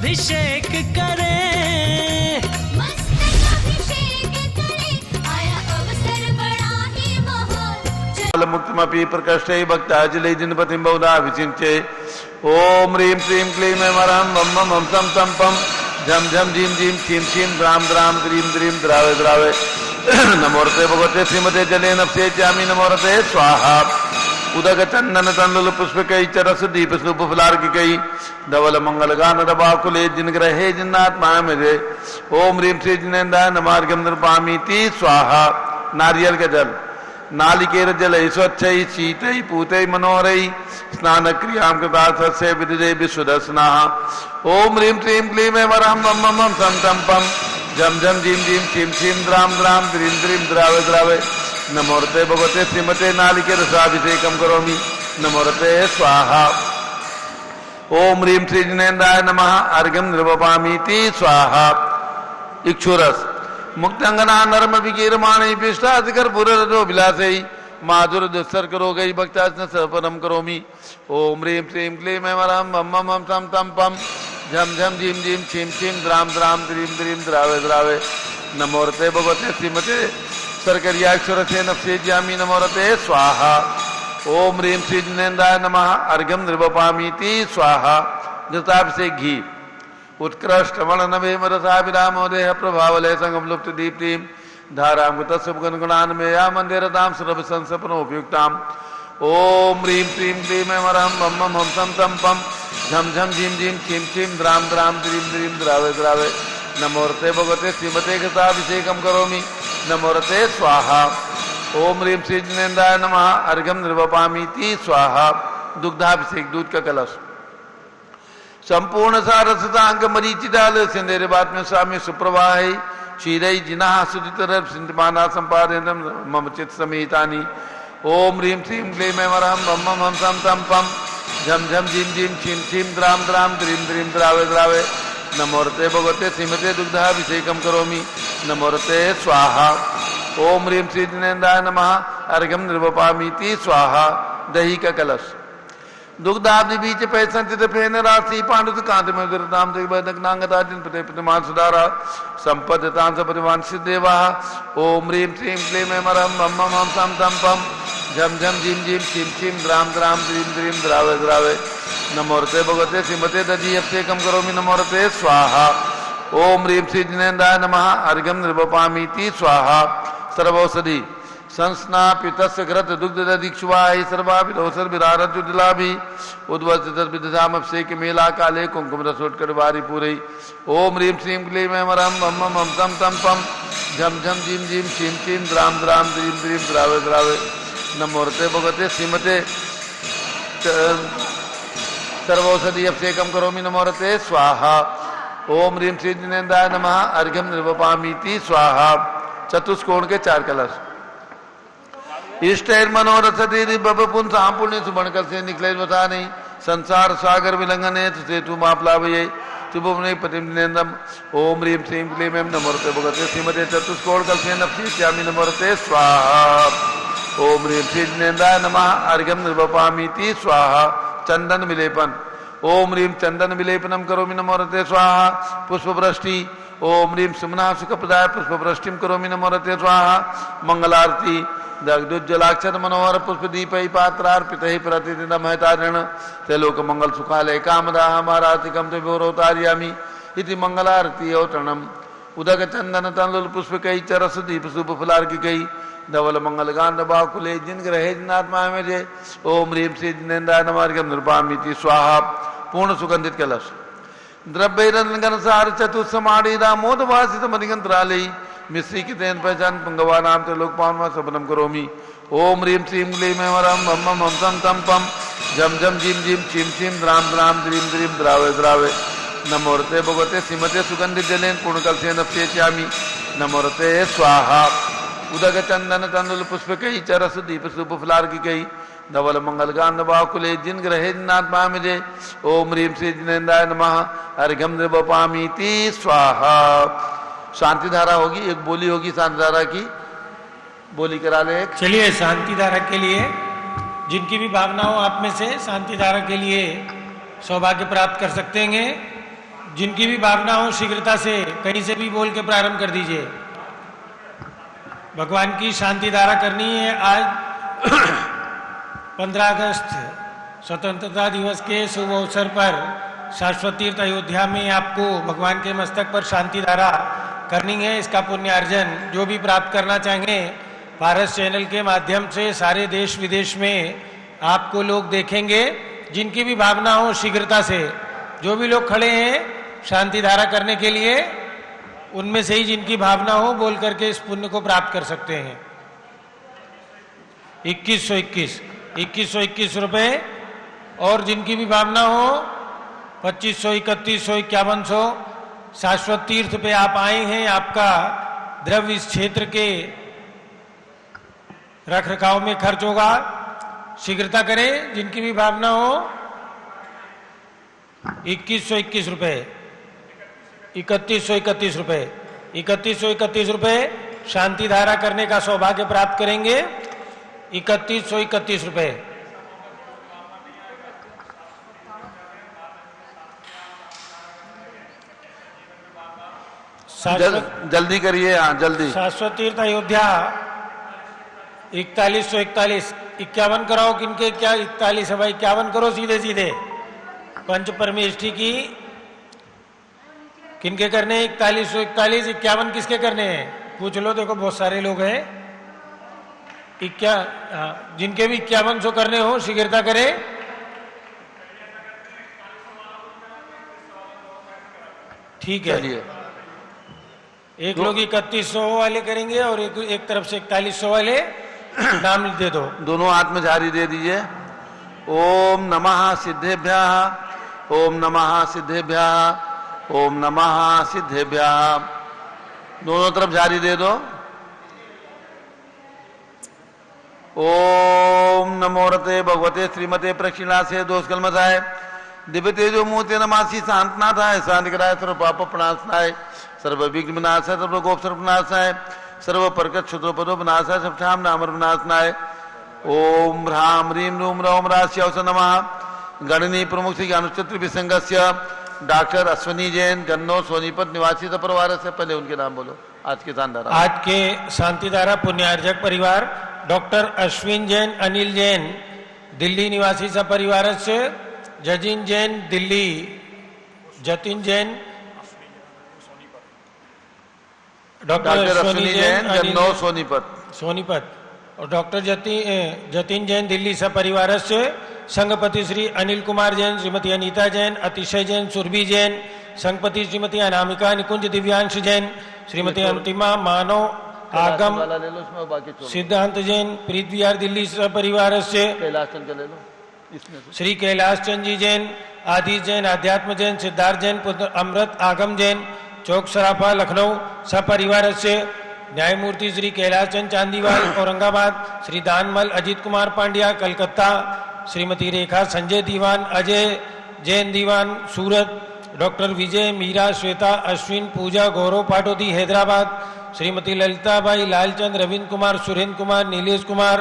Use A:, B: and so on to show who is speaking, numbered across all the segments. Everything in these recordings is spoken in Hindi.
A: अभिषेक करे,
B: मस्तक अभिषेक करे, आया अवसर बड़ा ही महान।
C: मुक्तिमपि प्रकृष्टे भक्ताजलि जिनपतिं बहुधा विचिन्त्ये। ओम ह्रीं श्रीं क्लीं ऐं वरं वं वं हं सं तं पं झं झं झीं झीं क्षीं क्षीं द्रां द्रां द्रीं द्रीं द्रावे द्रावे। नमोरते भगवते श्रीमते जले नप्से चामी नमोरते स्वाहा। उदक चंदन तंडुल पुष्पकै चरस दीप सुप फुलार्किकै धवल मंगल गान दबाकुले जिनग्रहे जिन्नात्मा मेरे। ओम ह्रीं श्री जिनेन्द्राय नमार्घ्यं नृपामीति स्वाहा। नारियल का जल नालिकेर जल स्वच्छ शीत पूत मनोहर स्नान क्रिया कृता विदे विशुदस्ना। ओम ह्रीं श्रीं क्लीं ऐं वरं वं वं हं सं तं पं झं झं झीं झीं क्षीं क्षीं द्रां द्रां द्रीं द्रीं द्रावे द्रावे। नमोरते भगवते श्रीमते नालिकेर रसाभिषेकं करोमि नमोरते स्वाहा। ओम ह्रीं श्री जिनेन्द्राय नमः अर्घ्यं निर्वपामीति स्वाहा। इक्षुरस मुक्तंगना नर्म विकीरमाणि पिष्टाधिकर पुररजो विलासै माधुर दुस्सर्ग रोगै भक्तास्न सर्पणं करोमि। ओम ह्रीं श्रीं क्लीं ऐं वरं वं वं हं सं तं पं झं झं झीं झीं क्षीं क्षीं द्रां द्रां द्रीं द्रीं द्रावे द्रावे। नमोरते भगवते श्रीमते सर्कर्याक्षरसे नप्से ज्यामि नमोरते स्वाहा। ओम ह्रीं श्री जिनेन्द्राय नमः अर्घ्यं निर्वपामीति स्वाहा। घृताभिषेक घी उत्कृष्ट वर्णनभे मरसाभिरामोदेह प्रभावलय संगम लुप्त दीप्तिं धारां तस्य गुणगुणान् मे या मंदिरतां सुरभ संसपनोपयुक्ताम्। ओम ह्रीं श्रीं क्लीं ऐं वरं वं वं हं सं तं पं झं झं झीं झीं क्षीं क्षीं द्रां द्रां द्रीं द्रीं द्रावे द्रावे। नमोरते भगवते श्रीमते घृताभिषेकं करोमि नमोरते स्वाहा। ओम ह्रीं श्री जिनेन्द्राय नमः अर्घ्यं निर्वपामीति स्वाहा। दुग्धाभिषेक दूध का कलश संपूर्ण सारसतांग मरीचिदाल सिंधेर बात में स्वामी सुप्रवाह क्षीरै जिनाः सुदितर सिंधमाना संपादनं मम चित्त समेतानि। ओम ह्रीं श्रीं क्लीं ऐं वरं वं वं हं सं तं पं झं झं झीं झीं क्षीं क्षीं द्रां द्रां द्रीं द्रीं द्रावे द्रावे। नमोरते भगवते श्रीमते दुग्धाभिषेकं करोमि नमोरते स्वाहा। ओम ह्रीं श्री जिनेन्द्राय नमः अर्घ्यं निर्वपामीति स्वाहा। दही का कलश दुग्धाब्धि बीच पैसंचित फेन राशि पांडुत कांत में विरताम दिग्बदग्नांगता जिन प्रति प्रतिमान सुधारा संपदतां सपरिवान सिद्धेवा। ओम ह्रीं श्रीं क्लीं ऐं वरं वं वं हं सं तं पं झं झं झीं झीं क्षीं क्षीं द्रां द्रां द्रीं द्रीं द्रावे द्रावे। नमोरते भगवते श्रीमते दधीअभिषेकं करोमि नमोरते स्वाहा। ओम ह्रीं श्री जिनेन्द्राय नमः अर्घ्यं निर्वपामीति स्वाहा। सर्वौषधि संस्नापितस्य घृत दुग्ध दधीक्षुवाहि सर्वाभिरोसर विरारजुदिलाभि उद्वसितर्विदधाम अभिषेक मेला काले कुंकुम रसोत्कट वारी पूरे। ओम ह्रीं श्रीं क्लीं ऐं वरं वं वं हं सं तं पं झं झं झीं झीं क्षीं क्षीं द्रां द्रां द्रीं द्रीं द्रावे द्रावे। नमोरते भगवते श्रीमते सर्वौषधि अभिषेकं करोमि नमोरते स्वाहा। ओम ह्रीं श्री जिनेन्द्राय नमः अर्घ्यं निर्वपामीति स्वाहा। चतुष्कोण के 4 कलश इष्ट मनोरथ दीदी बब पुंस पुण्य सुबणकर से निकले बता नहीं संसार सागर विलंघने सेतु मापलाभये शुभमने पतिम जिनेन्द्रम। ओम ह्रीं श्रीं क्लीं ऐं नमोरते भगवते श्रीमते चतुष्कोण कलशे नप्स्यामि नमोरते स्वाहा। ओम ह्रीं श्री जिनेन्द्राय नमः अर्घ्यं निर्वपामीति स्वाहा। चंदन विलेपन ओम ह्रीं चंदन विलेपनम करोमि नमोरते स्वाहा। पुष्पवृष्टि ओम ह्रीं सुमना सुखप्रदाय पुष्पवृष्टिं करोमि नमोरते स्वाहा। मंगलारती दग्धोज्जलाक्षर मनोहर पुष्प दीपै पात्रार्पितैः प्रतिदिनं महतारण त्रैलोक मंगल सुखालय कामदाह महारातिकं ते विवरोतार्यामि इति मंगलारती औतरणम्। उदक चंदन तंडुल पुष्पकै चरस दीप शुभ फुलार्किकै धवल मंगल गांध बाकुले जिन ग्रहे जिनात्मा में जे। ओम ह्रीं श्री जिनेन्द्राय नमः अर्घ्यं निर्वपामीति स्वाहा। पूर्ण सुगंधित कलश द्रव्यैरंगनसार चतुस्समाणी दामोद वासित मणिगंत्रालय मिश्री की तेन पहचान पंगवा नाम त्रिलोकपान सपनम करोमि। ओम ह्रीं श्रीं क्लीं ऐं वरं वं वं हं सं तं पं झं झं झीं झीं क्षीं क्षीं द्रां द्रां द्रीं द्रीं द्रावे द्रावे। नमोरते भगवते श्रीमते सुगंधित जलेन पूर्णकलशेन अभिषेच्यामि नमोरते स्वाहा। उदक चंदन तंडुल पुष्पकै चरस दीप शुभ फुलार्किकै धवल मंगल गांध बाकुले जिन ग्रहे जिनात्मा मिले। ओम ह्रीं श्री जिनेन्द्राय नमः अर्घ्यं निर्वपामीति स्वाहा। शांति धारा होगी, एक बोली होगी शांति धारा की, बोली करा ले।
A: चलिए शांति धारा के लिए जिनकी भी भावना हो आप में से शांति धारा के लिए सौभाग्य प्राप्त कर सकते हैं। जिनकी भी भावना हो शीघ्रता से कहीं से भी बोल के प्रारंभ कर दीजिए। भगवान की शांति धारा करनी है। आज 15 अगस्त स्वतंत्रता दिवस के शुभ अवसर पर शाश्वत तीर्थ अयोध्या में आपको भगवान के मस्तक पर शांति धारा करनी है। इसका पुण्य अर्जन जो भी प्राप्त करना चाहेंगे पारस चैनल के माध्यम से सारे देश विदेश में आपको लोग देखेंगे। जिनकी भी भावना हो शीघ्रता से, जो भी लोग खड़े हैं शांति धारा करने के लिए, उनमें से ही जिनकी भावना हो बोल करके इस पुण्य को प्राप्त कर सकते हैं। 2121 रुपए, और जिनकी भी भावना हो 2500, 3100, 5100 शाश्वत तीर्थ पे आप आए हैं। आपका द्रव्य इस क्षेत्र के रख रखाव में खर्च होगा। शीघ्रता करें जिनकी भी भावना हो। 2121 रुपए, 3131 रुपए, 3131 रुपए शांति धारा करने का सौभाग्य प्राप्त करेंगे। 3131 रुपए।
C: जल्दी करिए, हाँ जल्दी।
A: शाश्वत तीर्थ अयोध्या 4141, 51 कराओ। किनके क्या 41 है भाई? 51 करो सीधे सीधे। पंच परमेष्ठी की किनके करने? 4141, 51 किसके करने हैं? पूछ लो, देखो बहुत सारे लोग हैं। जिनके भी 5100 करने हो शीघ्रता करें। ठीक है, एक लोग 3100 वाले करेंगे और एक तरफ से 4100 वाले नाम दे दो।
C: दोनों हाथ में झाड़ी दे दीजिए। ओम नमः सिद्धेभ्यः, ओम नमः सिद्धेभ्यः, ओम नमः सिद्धेभ्यः। दोनों तरफ झाड़ी दे दो। ओम नमो रते भगवते श्रीमते प्रक्षिणासे दोषकलमसाय दिव्य तेजो मूर्ति नमासी शांतनाथाय शांति कराय सर्व पाप प्रणाशाय सर्व विघ्न विनाशाय सर्व गोप सर्व विनाशाय सर्व परकट क्षुद्र पदो विनाशाय सब ठाम नामर विनाशनाय। ओम ह्राम ह्रीम रूम रौम राश्यवस नमः। गणनी प्रमुख श्री अनुचित्र विसंगस्य डॉक्टर अश्वनी जैन गन्नो सोनीपत निवासी परिवार से। पहले उनके नाम बोलो। आज के शानदार,
A: आज के शांतिधारा पुण्यार्जक परिवार डॉक्टर अश्विन जैन, अनिल जैन दिल्ली निवासी सपरिवार से, जजिन जैन दिल्ली, जतिन जैन, डॉक्टर अश्विनी जैन गन्नो सोनीपत और डॉक्टर जतिन जैन दिल्ली सपरिवार से, संघपति श्री अनिल कुमार जैन, श्रीमती अनीता जैन, अतिशय जैन, सुरभि जैन, संघपति श्रीमती अनामिका निकुंज, दिव्यांश जैन, श्रीमती अंतिमा मानव आगम, सिद्धांत जैन, प्रीत विहार दिल्ली सपरिवार से, श्री कैलाश चंद जी जैन, आदिश जैन, आध्यात्म जैन, सिद्धार्थ जैन, पुत्र अमृत आगम जैन, चौक सराफा लखनऊ सपरिवार से, न्यायमूर्ति श्री कैलाश चंद चांदीवाल औरंगाबाद, श्री दानमल अजीत कुमार पांड्या कलकत्ता, श्रीमती रेखा संजय दीवान, अजय जैन दीवान सूरत, डॉक्टर विजय मीरा श्वेता अश्विन पूजा गौरव पाटोदी हैदराबाद, श्रीमती ललिताबाई लालचंद रविंद्र कुमार सुरेंद्र कुमार नीलेश कुमार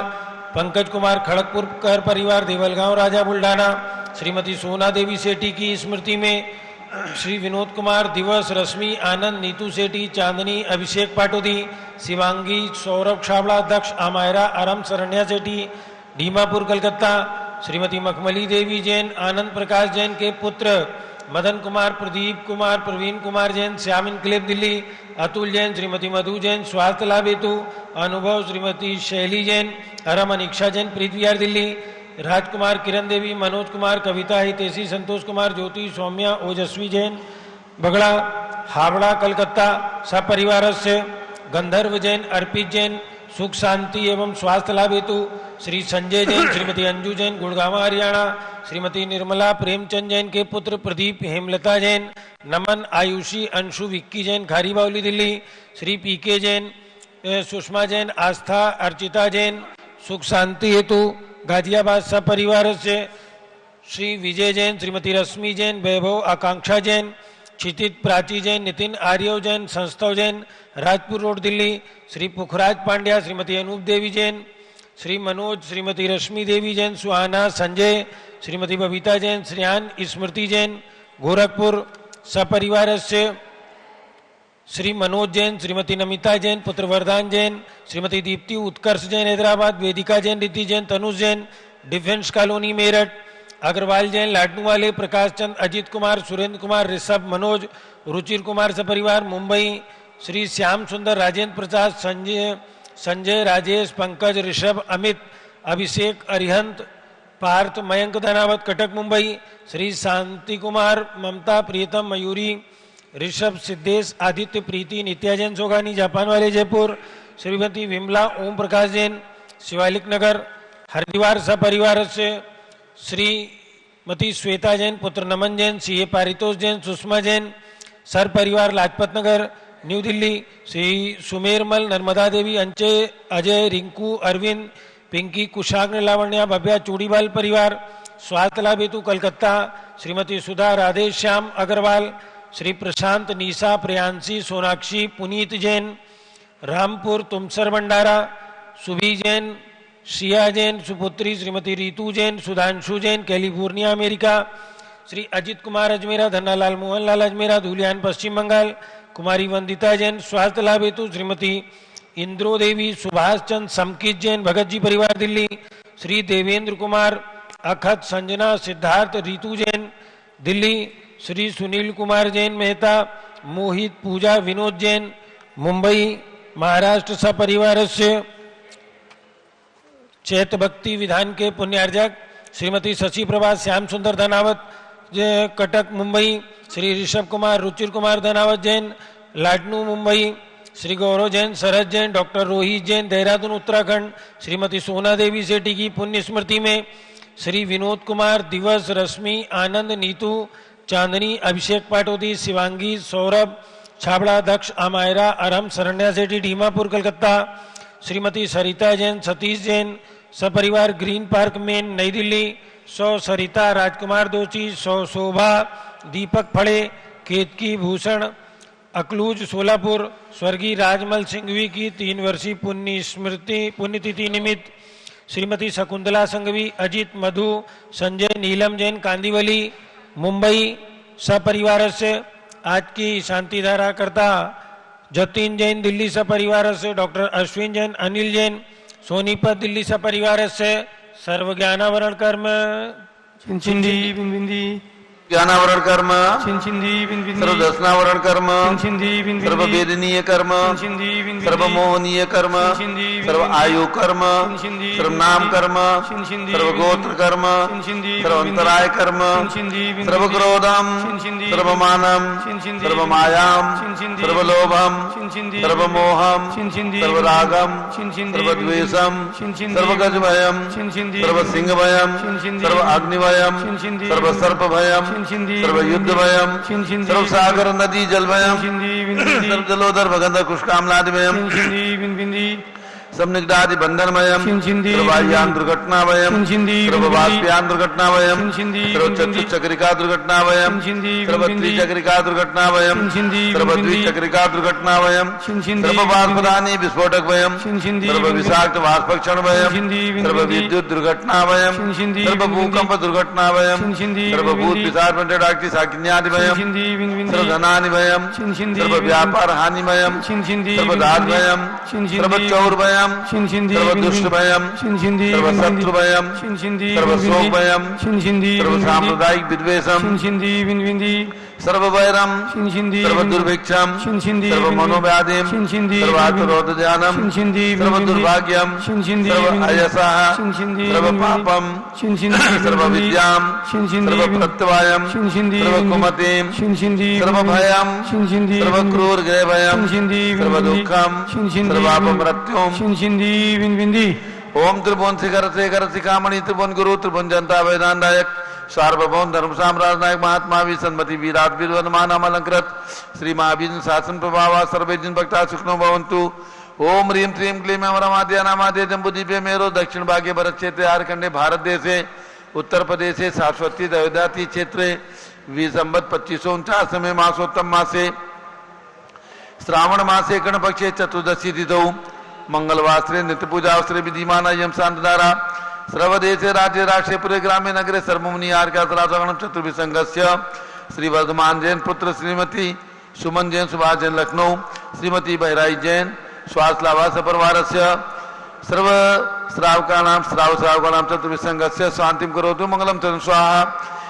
A: पंकज कुमार खड़गपुर कर परिवार देवलगांव राजा बुल्ढाना, श्रीमती सोना देवी सेठी की स्मृति में श्री विनोद कुमार दिवस रश्मि आनंद नीतू सेठी चांदनी अभिषेक पाटोदी शिवांगी सौरभ छाबड़ा दक्ष आमायरा आरम शरण्या सेठी डीमापुर कलकत्ता, श्रीमती मखमली देवी जैन आनंद प्रकाश जैन के पुत्र मदन कुमार प्रदीप कुमार प्रवीण कुमार जैन श्याम इनक्लेव दिल्ली, अतुल जैन, श्रीमती मधु जैन स्वास्थ्य लाभ हेतु, अनुभव श्रीमती शैली जैन, हरम अनिक्षा जैन प्रीत विहार दिल्ली, राजकुमार किरण देवी मनोज कुमार कविता हितेशी संतोष कुमार ज्योति सौम्या ओजस्वी जैन बगड़ा हावड़ा कलकत्ता सपरिवार से, गंधर्व जैन अर्पित जैन सुख शांति एवं स्वास्थ्य लाभ हेतु, श्री संजय जैन, श्रीमती अंजू जैन गुड़गांव हरियाणा, श्रीमती निर्मला प्रेमचंद जैन के पुत्र प्रदीप हेमलता जैन, नमन आयुषी अंशु विक्की जैन खारी बावली दिल्ली, श्री पीके जैन सुषमा जैन आस्था अर्चिता जैन सुख शांति हेतु गाजियाबाद सपरिवार से, श्री विजय जैन, श्रीमती रश्मि जैन, वैभव आकांक्षा जैन, क्षितिज प्राची जैन, नितिन आर्यव जैन, संस्तव जैन राजपुर रोड दिल्ली, श्री पुखराज पांड्या, श्रीमती अनूप देवी जैन, श्री मनोज, श्रीमती रश्मि देवी जैन, सुहाना संजय, श्रीमती बबीता जैन, श्रेयान स्मृति जैन गोरखपुर सपरिवारस्य श्री मनोज जैन, श्रीमती नमिता जैन, पुत्र वरदान जैन, श्रीमती दीप्ति उत्कर्ष जैन हैदराबाद, वेदिका जैन, रिद्धि जैन, तनुज जैन डिफेंस कॉलोनी मेरठ, अग्रवाल जैन लाडनू वाले, प्रकाश चंद, अजीत कुमार, सुरेंद्र कुमार, ऋषभ, मनोज, रुचिर कुमार सपरिवार मुंबई, श्री श्याम सुंदर, राजेंद्र प्रसाद, संजय, राजेश, पंकज, ऋषभ, अमित, अभिषेक, अरिहंत, पार्थ, मयंक धनावत कटक मुंबई, श्री शांति कुमार, ममता, प्रियतम, मयूरी, ऋषभ, सिद्धेश, आदित्य, प्रीति, नित्या जैन सोगानी जापान वाले जयपुर, श्रीमती विमला, ओम प्रकाश जैन शिवालिक नगर, हरिद्वार सपरिवार से श्रीमती श्वेता जैन, पुत्र नमन जैन, सीए पारितोष जैन, सुषमा जैन, सर परिवार लाजपत नगर न्यू दिल्ली, श्री सुमेरमल, नर्मदा देवी, अंचे, अजय, रिंकू, अरविंद, पिंकी, कुशाग्र, लावण्या, भव्या, चूड़ीबाल परिवार, स्वातला बेतु कलकत्ता, श्रीमती सुधा, राधे श्याम अग्रवाल, श्री प्रशांत, निशा, प्रियांशी, सोनाक्षी, पुनीत जैन, रामपुर, तुमसर भंडारा, सुभी जैन, शिया जैन, सुपुत्री श्रीमती रितु जैन, सुधांशु जैन, कैलिफोर्निया अमेरिका, श्री अजित कुमार अजमेरा, धन्नालाल मोहनलाल अजमेरा, धुलियान पश्चिम बंगाल, कुमारी वंदिता जैन, स्वास्थ्य लाभ हेतु श्रीमती इंद्रो देवी, सुभाष चंद, समकित जैन, भगत जी परिवार दिल्ली, श्री देवेंद्र कुमार, अखत, संजना, सिद्धार्थ, रितु जैन दिल्ली, श्री सुनील कुमार जैन मेहता, मोहित, पूजा, विनोद जैन मुंबई महाराष्ट्र सपरिवार से चैत भक्ति विधान के पुण्यार्जक श्रीमती शशि प्रभा, श्याम सुंदर धनावत कटक मुंबई, श्री ऋषभ कुमार, रुचिर कुमार धनावत जैन लाडनू मुंबई, श्री गौरव जैन, शरद जैन, डॉक्टर रोहित जैन देहरादून उत्तराखंड, श्रीमती सोना देवी सेठी की पुण्य स्मृति में श्री विनोद कुमार, दिवस, रश्मि, आनंद, नीतू, चांदनी, अभिषेक पाटोदी, शिवांगी, सौरभ छाबड़ा, दक्ष, अमायरा, अरम, शरण्या सेठी ढीमापुर कलकत्ता, श्रीमती सरिता जैन, सतीश जैन सपरिवार ग्रीन पार्क मेन नई दिल्ली, सरिता, राजकुमार दोषी, शोभा, दीपक फड़े, केतकी, भूषण, अकलूज, सोलापुर, स्वर्गीय राजमल सिंघवी की 3 वर्षीय पुण्यतिथि निमित्त श्रीमती शकुंतला संघवी, अजित, मधु, संजय, नीलम जैन कांदीवली मुंबई सपरिवार से आज की शांति धारा करता जतीन जैन दिल्ली सपरिवार से, डॉक्टर अश्विन जैन, अनिल जैन सोनीपत दिल्ली सपरिवार से सर्व ज्ञानावरण कर्म
D: चिंचिंदी बिंबिंदी
C: ज्ञानावरण कर्म,
D: चिंचिंदी बिंबिंदी
C: सर्व दर्शनावरण कर्म,
D: चिंचिंदी बिंबिंदी
C: सर्व वेदनीय कर्म,
D: चिंचिंदी बिंबिंदी
C: सर्व मोहनीय कर्म, सर्व आयु कर्म, सर्व नाम कर्म, सर्व गोत्र कर्म, सर्व अंतराय कर्म, सर्व क्रोधम, सर्व मानम, सर्व मायाम, सर्व लोभम, सर्व मोहम, सर्व रागम, सर्व द्वेषम, सर्व गज भयम, सर्व सिंह भयम, सर्व अग्नि भयम, सर्व सर्प भयम, सर्व युद्ध भयम, सर्व सागर नदी जल भयम, सर्व जलोदर भगंध कुष्कामलादि भयम, सब निगडादि बंधन भयम, सर्व वायुयान दुर्घटना भयम, सर्व वाष्पयान दुर्घटना भयम, सर्व चतुश्चक्रिका दुर्घटना भयम, सर्व त्रिचक्रिका दुर्घटना भयम, सर्व द्विचक्रिका दुर्घटना भयम, सर्व वाष्पदानी विस्फोटक भयम, सर्व विषाक्त वाष्पक्षण भयम, सर्व विद्युत दुर्घटना भयम, सर्व भूकंप दुर्घटना भयम, सर्व भूत पिशाच मंडलाक्ति साकिन्यादि भयम, सर्व धनानि भयम, सर्व व्यापार हानि भयम, सर्व दास भयम, सर्व चौर भयम, सर्व दुष्ट भयम, सर्व शत्रु भयम, सर्व शोक भयम, सर्व सांप्रदायिक विद्वेषम, सर्व वैरम, सर्व दुर्भिक्षम, सर्व मनोव्याधिम, सर्व आत्मरोधज्ञानम, सर्व दुर्भाग्यम, सर्व अयसः, सर्व पापम, सर्व विद्याम, सर्व प्रत्यवायम, सर्व कुमतिम, सर्व भयम, सर्व क्रूर गृह भयम, सर्व दुःखम, सर्व अपमृत्युम, ओम त्रिभुवन शिखर शिखामणि त्रिभुवन गुरु त्रिभुवन जनता वेदांतायक सार्वभौम धर्म साम्राज्य नायक महात्मा वी सन्मति वीराट वीरवनमान अलंकृत श्री महावीर शासन प्रभावा सर्वे जिन भक्ता सुखनो भवन्तु। ओम ह्रीं श्रीं क्लीं अमरमाद्या नामाद्य जम्बुदीपे मेरो दक्षिण भागे भरत क्षेत्रे झारखंडे भारत देशे उत्तर प्रदेशे शाश्वती दयोदाती क्षेत्रे विसंवत 2549 मासोत्तम मासे श्रावण मासे कर्ण पक्षे चतुर्दशी तिथौ मंगलवासरे नित्य पूजावसरे विधिमान यम शांतधारा सर्वदेशे राज्य राष्ट्रे पुरे ग्रामे नगरे सर्वमुनि आर्कासरासगणम चतुर्विसंगस्य श्री वर्धमान जैन पुत्र श्रीमती सुमन जैन सुभाष जैन लखनऊ, श्रीमती बहराई जैन श्वासलाभास परिवारस्य सर्व श्रावकानां श्रावकानां चतुर्विसंगस्य शांतिं करोतु मंगलम चरण स्वाहा।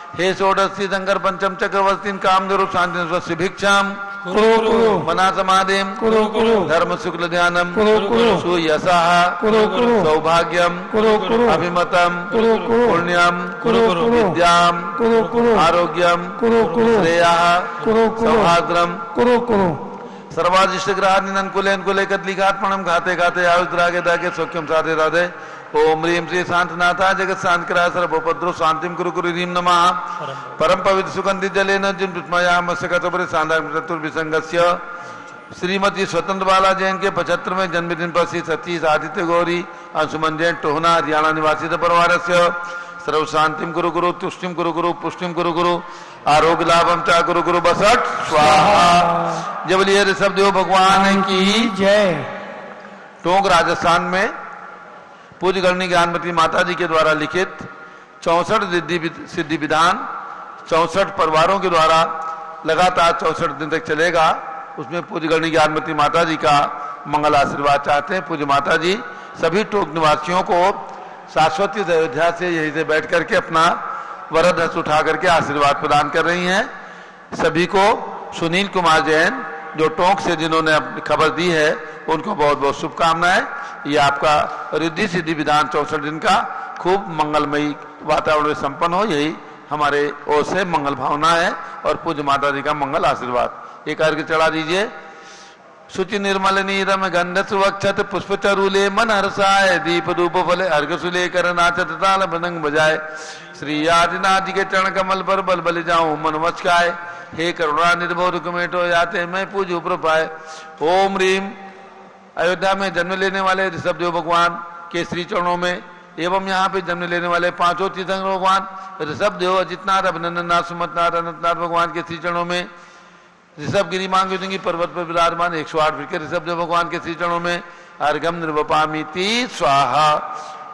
C: हे षोडशी शंकर पंचम चक्रवर्तीन कामधेनु शांति स्वस्य भिक्षाम
D: कुरु कुरु
C: मना समाधिम
D: कुरु कुरु
C: धर्म शुक्ल ध्यानम
D: कुरु कुरु
C: सुयशः
D: कुरु कुरु
C: सौभाग्यम
D: कुरु कुरु
C: अभिमतम
D: कुरु कुरु
C: पुण्यम
D: कुरु कुरु
C: विद्याम
D: कुरु कुरु
C: आरोग्यम
D: कुरु कुरु
C: श्रेयः
D: कुरु कुरु
C: सौहार्द्रम
D: कुरु कुरु
C: सर्वादिष्ट ग्रहानिनन कुले कदलिघात्मणम घाते घाते आयुष द्रागे दागे सौख्यम साधे राधे। ओम ह्रीं श्री शांतनाथा जगत शांत करा सर्वोपद्रव शांतिम कुरु कुरु ह्रीं नमः। परम पवित्र सुगंधि जलेन जिन विस्मयाम मत्स्यकतोपरि सांदाग्र चतुर्विसंगस्य श्रीमती स्वतंत्र बाला जैन के 75वें जन्मदिन पर श्री सतीश आदित्य गौरी अंशुमन जैन टोहना हरियाणा निवासी परिवारस्य सर्व शांतिम गुरु गुरु तुष्टिम गुरु गुरु पुष्टिम गुरु गुरु आरोग्य लाभम चा गुरु गुरु बसट स्वाहा। जबलिए ऋषभ देव भगवान की
D: जय।
C: टोंक राजस्थान में पूज्य गणनी ज्ञानमती माता जी के द्वारा लिखित 64 सिद्धि विधान 64 परिवारों के द्वारा लगातार 64 दिन तक चलेगा। उसमें पूज्य गणनी ज्ञानमती माता जी का मंगल आशीर्वाद चाहते हैं। पूज्य माता जी सभी टोंक निवासियों को शाश्वती अयोध्या से यहीं से बैठ करके अपना वरद हस्त उठा करके आशीर्वाद प्रदान कर रही हैं। सभी को सुनील कुमार जैन जो टोंक से जिन्होंने अपनी खबर दी है उनको बहुत बहुत शुभकामनाएं। ये आपका रिद्धि सिद्धि विधान 64 दिन का खूब मंगलमयी वातावरण में संपन्न हो, यही हमारे ओर से मंगल भावना है और पूज्य माता जी का मंगल आशीर्वाद। एक अर्घ्य चढ़ा दीजिए। शुचि निर्मल नीरम गंध सुवक्षत पुष्प चरूले मन हर्षाय दीप धूप फले अर्घ सुले कर नाचत ताल बदंग बजाए। श्री आदिनाथ जी के चरण कमल पर बल बल जाऊं मन मचकाए। हे करुणा निर्भो रुकमेटो याते मैं पूज उपर पाए। ओम रीम अयोध्या में जन्म लेने वाले ऋषभदेव भगवान के श्री चरणों में एवं यहाँ पे जन्म लेने वाले पांचों तीर्थंकर भगवान ऋषभदेव अजितनाथ अभिनंदननाथ सुमतनाथ अनंतनाथ भगवान के श्री चरणों में ऋषभ गिरी मांग युद्धि पर्वत पर विराजमान 108 फीट के ऋषभदेव भगवान के श्री चरणों में अर्घम निर्वपामीति स्वाहा।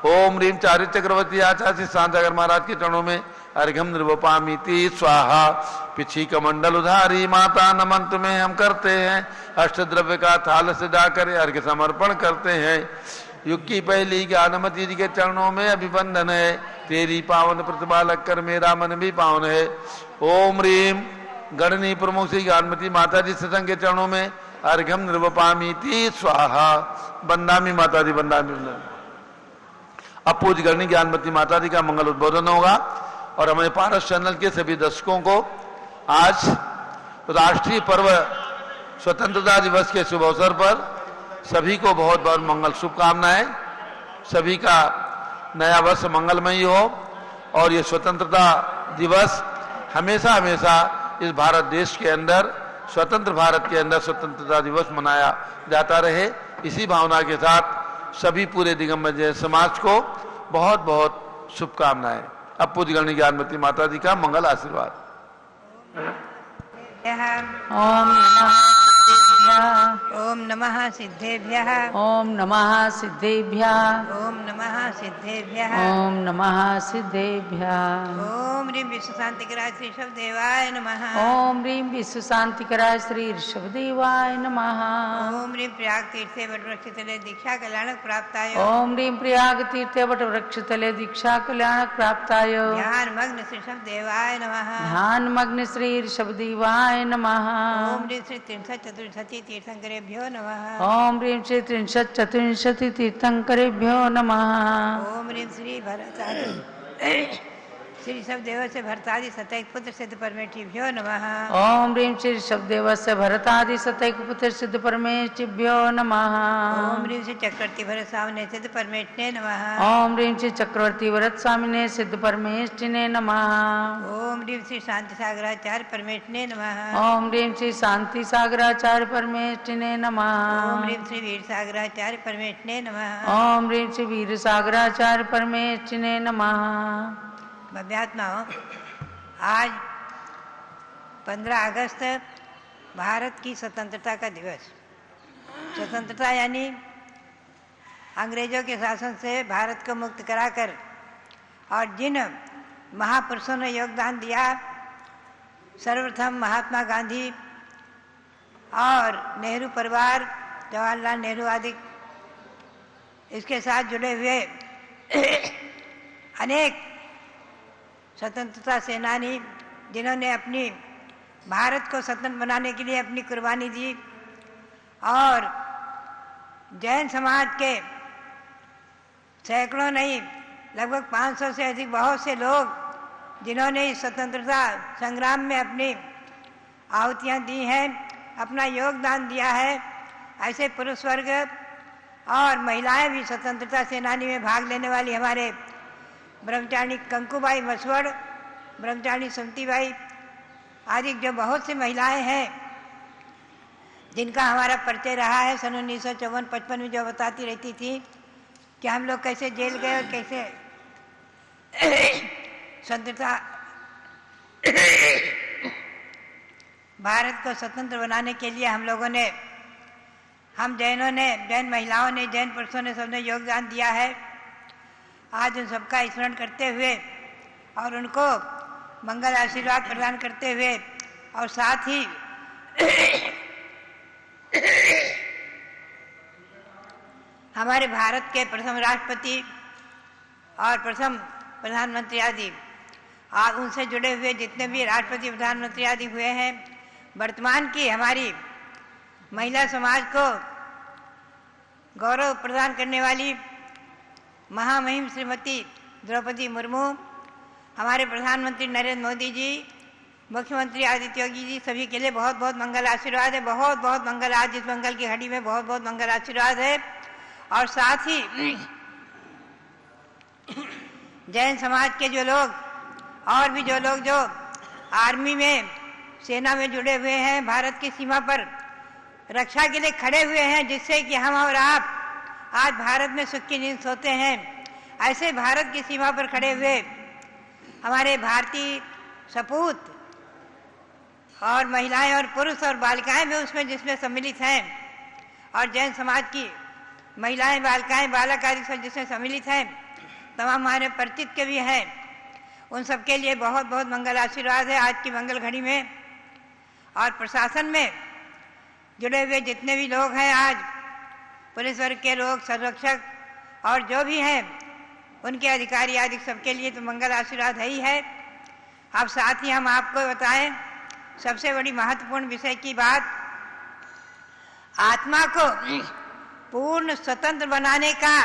C: ओम रीम चारित चक्रवर्ती आचार्य शांतागर महाराज के चरणों में अर्घम निर्वपामीति स्वाहा। पिछी कमंडल उधारी माता नमन तुम्हें हम करते हैं। अष्ट द्रव्य का थाल सजा कर अर्घ समर्पण करते हैं। युग की पहली ज्ञानमती जी के चरणों में अभिवंदन है। तेरी पावन प्रतिभा लगकर मेरा मन भी पावन है। ओम रीम गणनी प्रमुख श्री ज्ञानमती माता जी सत्संग के चरणों में अर्घम निर्वपामीति स्वाहा। बंदामी माता जी बंदामी। अब पूज्य गणनी ज्ञानमती माता जी का मंगल उद्बोधन होगा और हमारे पारस चैनल के सभी दर्शकों को आज राष्ट्रीय पर्व स्वतंत्रता दिवस के शुभ अवसर पर सभी को बहुत बहुत मंगल शुभकामनाएं। सभी का नया वर्ष मंगलमयी हो और ये स्वतंत्रता दिवस हमेशा हमेशा इस भारत देश के अंदर स्वतंत्र भारत के अंदर स्वतंत्रता दिवस मनाया जाता रहे। इसी भावना के साथ सभी पूरे दिगंबर जैन समाज को बहुत बहुत शुभकामनाएं। अब पूज्य गणनी ज्ञानमती माता जी का मंगल आशीर्वाद।
E: ओम नमः सिद्धेभ्यः
F: ओम नमः सिद्धेभ्यः
E: ओम नमः सिद्धेभ्यः
F: ओम नमः सिद्धेभ्यः
E: ओम ह्रीं विश्व शांतिकराय श्री ऋषभदेवाय नमः
F: ओम ह्रीं विश्व शांतिकराय श्री ऋषभदेवाय नमः
E: ओम ह्रीं प्रयाग तीर्थे वटवृक्षतले दीक्षा कल्याणक प्राप्ताय
F: ओम ह्रीं प्रयाग तीर्थे वटवृक्षतले दीक्षा कल्याणक प्राप्ताय
E: ध्यान मग्न श्री ऋषभदेवाय नमः
F: ध्यान मग्न श्री ऋषभदेवाय नमः
E: ओम ह्रीं श्री त्रिंशत् चतुर्शती तीर्थंकरेभ्यो नमः
F: ओम ह्रीं श्री त्रिंशत् चतुर्विंशति तीर्थंकरेभ्यो नमः
E: ओम ह्रीं श्री भरतादि श्री ऋषभदेव से भरतादि सतैक पुत्र सिद्ध परमेष्ठिभ्यो नमः
F: ओम ह्रीं श्री ऋषभदेवस्य भरतादि सतैक पुत्र सिद्ध परमेष्ठिभ्यो नमः
E: ओम ह्रीं श्री चक्रवर्ती भरत स्वामिने सिद्ध परमेष्ठिने नमः
F: ओम ह्रीं श्री चक्रवर्ती वरद स्वामिने सिद्ध परमेष्ठिने नमः
E: ओम ह्रीं श्री शांति सागराचार्य परमेष्ठिने नमः
F: ओम ह्रीं श्री शांति सागराचार्य परमेष्ठिने नमः
E: ओम ह्रीं श्री वीर सागराचार्य परमेष्ठिने नमः
F: ओम ह्रीं श्री वीर सागराचार्य परमेष्ठिने नमः।
E: भव्यात्माओं, आज 15 अगस्त भारत की स्वतंत्रता का दिवस। स्वतंत्रता यानी अंग्रेजों के शासन से भारत को मुक्त कराकर और जिन महापुरुषों ने योगदान दिया सर्वप्रथम महात्मा गांधी और नेहरू परिवार, जवाहरलाल नेहरू आदि, इसके साथ जुड़े हुए अनेक स्वतंत्रता सेनानी जिन्होंने अपनी भारत को स्वतंत्र बनाने के लिए अपनी कुर्बानी दी, और जैन समाज के सैकड़ों नहीं लगभग 500 से अधिक बहुत से लोग जिन्होंने इस स्वतंत्रता संग्राम में अपनी आहुतियाँ दी हैं, अपना योगदान दिया है। ऐसे पुरुष वर्ग और महिलाएं भी स्वतंत्रता सेनानी में भाग लेने वाली हमारे ब्रह्मचारिणी कंकूबाई मसवड़, ब्रह्मचारिणी सुमतीबाई आदि जो बहुत सी महिलाएं हैं जिनका हमारा परिचय रहा है। सन 1954-55 में जो बताती रहती थी कि हम लोग कैसे जेल गए और कैसे स्वतंत्रता भारत को स्वतंत्र बनाने के लिए हम जैनों ने, जैन महिलाओं ने, जैन पुरुषों ने, सबने योगदान दिया है। आज उन सबका स्मरण करते हुए और उनको मंगल आशीर्वाद प्रदान करते हुए और साथ ही हमारे भारत के प्रथम राष्ट्रपति और प्रथम प्रधानमंत्री आदि आज उनसे जुड़े हुए जितने भी राष्ट्रपति, प्रधानमंत्री आदि हुए हैं, वर्तमान की हमारी महिला समाज को गौरव प्रदान करने वाली महामहिम श्रीमती द्रौपदी मुर्मू, हमारे प्रधानमंत्री नरेंद्र मोदी जी, मुख्यमंत्री आदित्य योगी जी, सभी के लिए बहुत बहुत मंगल आशीर्वाद है। बहुत बहुत मंगल, आज इस मंगल की घड़ी में बहुत बहुत मंगल आशीर्वाद है। और साथ ही जैन समाज के जो लोग और भी जो लोग जो आर्मी में, सेना में जुड़े हुए हैं, भारत की सीमा पर रक्षा के लिए खड़े हुए हैं, जिससे कि हम और आप आज भारत में सुख की नींद सोते हैं, ऐसे भारत की सीमा पर खड़े हुए हमारे भारतीय सपूत और महिलाएं और पुरुष और बालिकाएं भी उसमें जिसमें सम्मिलित हैं, और जैन समाज की महिलाएं, बालिकाएं, बालक आदि सब जिसमें सम्मिलित हैं, तमाम हमारे परिचित के भी हैं, उन सबके लिए बहुत बहुत मंगल आशीर्वाद है आज की मंगल घड़ी में। और प्रशासन में जुड़े हुए जितने भी लोग हैं, आज पुलिस वर्ग के लोग, संरक्षक और जो भी हैं उनके अधिकारी आदि सबके लिए तो मंगल आशीर्वाद है ही है। अब साथ ही हम आपको बताएं सबसे बड़ी महत्वपूर्ण विषय की बात, आत्मा को पूर्ण स्वतंत्र बनाने का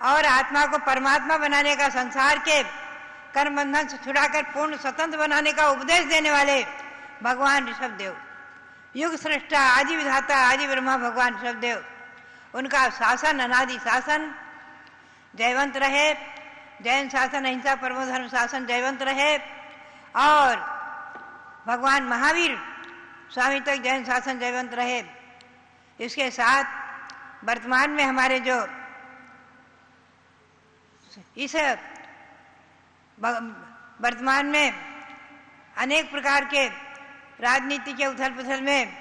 E: और आत्मा को परमात्मा बनाने का, संसार के कर्म बंधन से छुड़ाकर पूर्ण स्वतंत्र बनाने का उपदेश देने वाले भगवान ऋषभदेव, युग सृष्टा, आदि विधाता, आदि ब्रह्मा भगवान ऋषभदेव, उनका शासन, अनादि शासन जयवंत रहे। जैन शासन, अहिंसा परमो धर्म शासन जयवंत रहे। और भगवान महावीर स्वामी तक जैन शासन जयवंत रहे। इसके साथ वर्तमान में हमारे जो इस वर्तमान में अनेक प्रकार के राजनीति के उथल पुथल में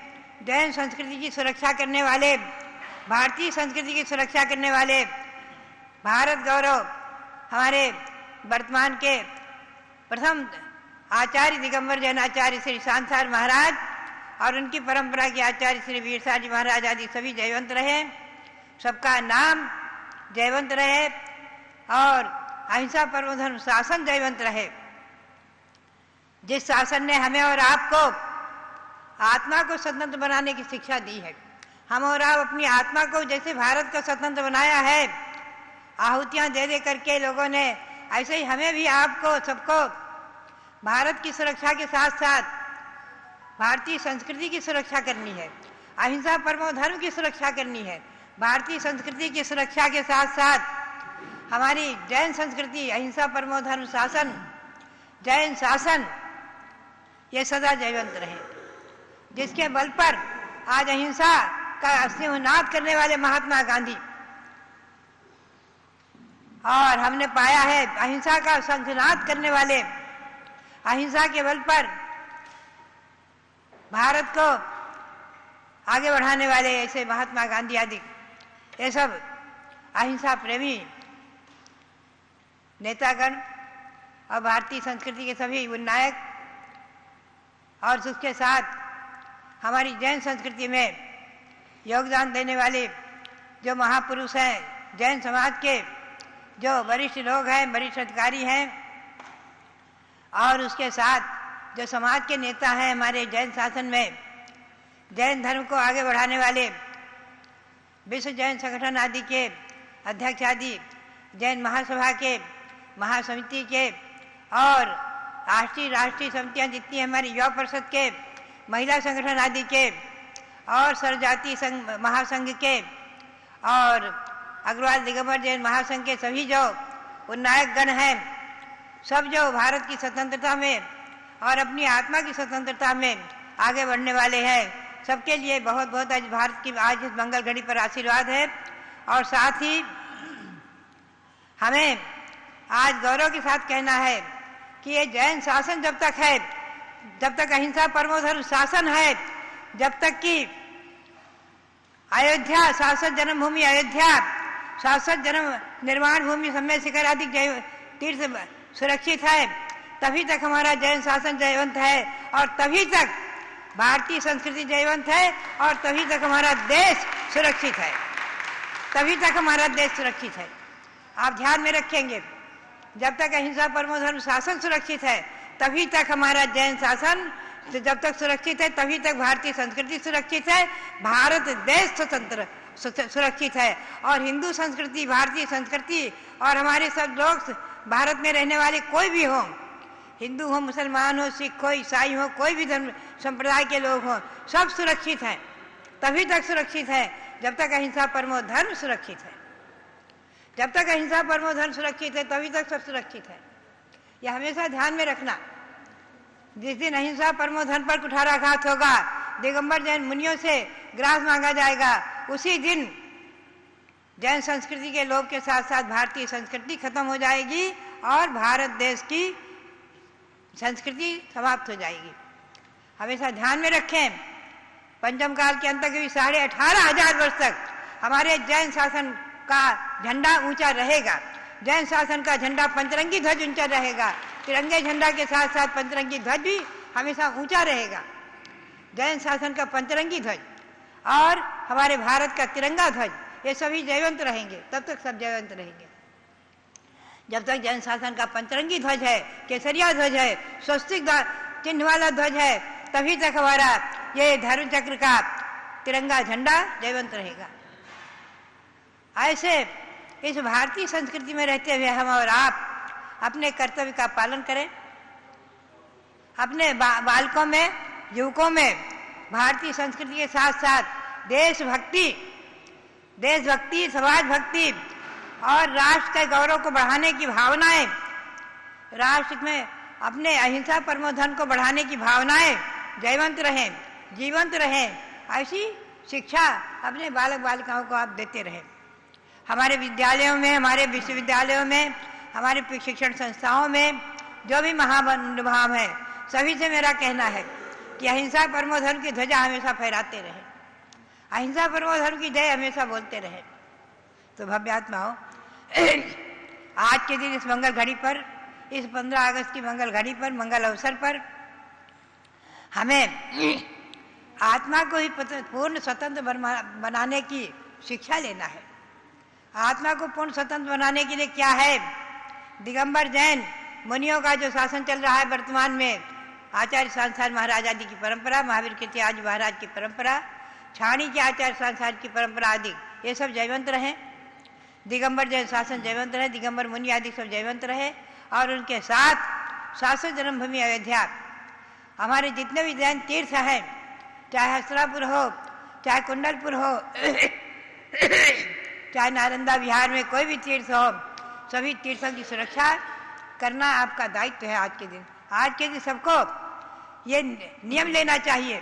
E: जैन संस्कृति की सुरक्षा करने वाले, भारतीय संस्कृति की सुरक्षा करने वाले भारत गौरव हमारे वर्तमान के प्रथम आचार्य दिगंबर जैनाचार्य श्री शांतार महाराज और उनकी परंपरा के आचार्य श्री वीरसा जी महाराज आदि सभी जयवंत रहे, सबका नाम जयवंत रहे और अहिंसा परमो धर्म शासन जयवंत रहे। जिस शासन ने हमें और आपको आत्मा को स्वतंत्र बनाने की शिक्षा दी है, हम और आप अपनी आत्मा को जैसे भारत को स्वतंत्र बनाया है, आहुतियां दे दे करके लोगों ने, ऐसे ही हमें भी आपको सबको भारत की सुरक्षा के साथ साथ भारतीय संस्कृति की सुरक्षा करनी है, अहिंसा परमो धर्म की सुरक्षा करनी है। भारतीय संस्कृति की सुरक्षा के साथ साथ हमारी जैन संस्कृति, अहिंसा परमो धर्म शासन, जैन शासन, ये सदा जयवंत रहे, जिसके बल पर आज अहिंसा का सिंहनाद करने वाले महात्मा गांधी, और हमने पाया है अहिंसा का सिंहनाद करने वाले, अहिंसा के बल पर भारत को आगे बढ़ाने वाले ऐसे महात्मा गांधी आदि, ये सब अहिंसा प्रेमी नेतागण और भारतीय संस्कृति के सभी नायक और उसके साथ हमारी जैन संस्कृति में योगदान देने वाले जो महापुरुष हैं, जैन समाज के जो वरिष्ठ लोग हैं, वरिष्ठ अधिकारी हैं, और उसके साथ जो समाज के नेता हैं हमारे जैन शासन में, जैन धर्म को आगे बढ़ाने वाले विश्व जैन संगठन आदि के अध्यक्ष आदि, जैन महासभा के, महासमिति के और राष्ट्रीय समितियां जितनी हमारी युवा परिषद के, महिला संगठन आदि के और सरजाति संघ महासंघ के और अग्रवाल दिगंबर जैन महासंघ के सभी जो उन्नायक गण हैं, सब जो भारत की स्वतंत्रता में और अपनी आत्मा की स्वतंत्रता में आगे बढ़ने वाले हैं, सबके लिए बहुत बहुत आज भारत की आज इस मंगल घड़ी पर आशीर्वाद है। और साथ ही हमें आज गौरव के साथ कहना है कि ये जैन शासन जब तक है, जब तक अहिंसा परमो धर्म शासन है, जब तक कि अयोध्या शाश्वत जन्मभूमि अयोध्या, शाश्वत जन्म निर्माण भूमि सम्य शिखर आदि तीर्थ सुरक्षित है, तभी तक हमारा जैन शासन जयवंत है और तभी तक भारतीय संस्कृति जयवंत है और तभी तक हमारा देश सुरक्षित है, तभी तक हमारा देश सुरक्षित है। आप ध्यान में रखेंगे, जब तक अहिंसा परमो धर्म शासन सुरक्षित है तभी तक हमारा जैन शासन जब तक सुरक्षित है, तभी तक भारतीय संस्कृति सुरक्षित है, भारत देश स्वतंत्र सुरक्षित है। और हिंदू संस्कृति, भारतीय संस्कृति और हमारे सब लोग भारत में रहने वाले कोई भी हो, हिंदू हो, मुसलमान हो, सिख हो, ईसाई हो, कोई भी धर्म संप्रदाय के लोग हों, सब सुरक्षित हैं। तभी तक सुरक्षित है जब तक अहिंसा परमो धर्म सुरक्षित है। जब तक अहिंसा परमो धर्म सुरक्षित है तभी तक सब सुरक्षित है। यह हमेशा ध्यान में रखना। जिस दिन अहिंसा परमो धर्म पर कुठाराघात होगा, दिगंबर जैन मुनियों से ग्रास मांगा जाएगा, उसी दिन जैन संस्कृति के लोग के साथ साथ भारतीय संस्कृति खत्म हो जाएगी और भारत देश की संस्कृति समाप्त हो जाएगी। हमेशा ध्यान में रखें, पंचम काल के अंत तक भी 18,500 वर्ष तक हमारे जैन शासन का झंडा ऊंचा रहेगा। जैन शासन का झंडा पंचरंगी ध्वज ऊंचा रहेगा। तिरंगे झंडा के साथ साथ पंचरंगी ध्वज भी हमेशा ऊंचा रहेगा। जैन शासन का पंचरंगी ध्वज और हमारे भारत का तिरंगा ध्वज, ये सभी जयवंत रहेंगे, तब तक सब जयवंत रहेंगे। जब तक जैन शासन का पंचरंगी ध्वज है, केसरिया ध्वज है, स्वस्तिक चिन्ह वाला ध्वज है, तभी तक हमारा ये धर्म चक्र का तिरंगा झंडा जयवंत रहेगा। ऐसे इस भारतीय संस्कृति में रहते हुए हम और आप अपने कर्तव्य का पालन करें। अपने बालकों में, युवकों में भारतीय संस्कृति के साथ साथ देशभक्ति, समाज भक्ति और राष्ट्र के गौरव को बढ़ाने की भावनाएं, राष्ट्र में अपने अहिंसा परमो धर्म को बढ़ाने की भावनाएं जयवंत रहें, जीवंत रहें। ऐसी शिक्षा अपने बालक बालिकाओं को आप देते रहें। हमारे विद्यालयों में, हमारे विश्वविद्यालयों में, हमारे शिक्षण संस्थाओं में जो भी महानुभाव हैं, सभी से मेरा कहना है कि अहिंसा परमो धर्म की ध्वजा हमेशा फहराते रहें, अहिंसा परमो धर्म की जय हमेशा बोलते रहें। तो भव्यात्माओं, आज के दिन इस मंगल घड़ी पर, इस 15 अगस्त की मंगल घड़ी पर, मंगल अवसर पर हमें आत्मा को ही पूर्ण स्वतंत्र बनाने की शिक्षा लेना है। आत्मा को पूर्ण स्वतंत्र बनाने के लिए क्या है? दिगंबर जैन मुनियों का जो शासन चल रहा है वर्तमान में, आचार्य सांसार महाराज आदि की परंपरा, महावीर कीर्ति आज महाराज की परंपरा, छाणी के आचार्य सांसार की परंपरा आदि, ये सब जयवंत रहे। दिगंबर जैन शासन जयवंत रहे, दिगंबर मुनि आदि सब जयवंत रहे और उनके साथ शाश्वत जन्मभूमि अयोध्या, हमारे जितने भी जैन तीर्थ हैं, चाहे हस्तिनापुर हो, चाहे कुंडलपुर हो, चाहे नालंदा बिहार में कोई भी तीर्थ हो, सभी तीर्थों की सुरक्षा करना आपका दायित्व है। आज के दिन सबको ये नियम लेना चाहिए,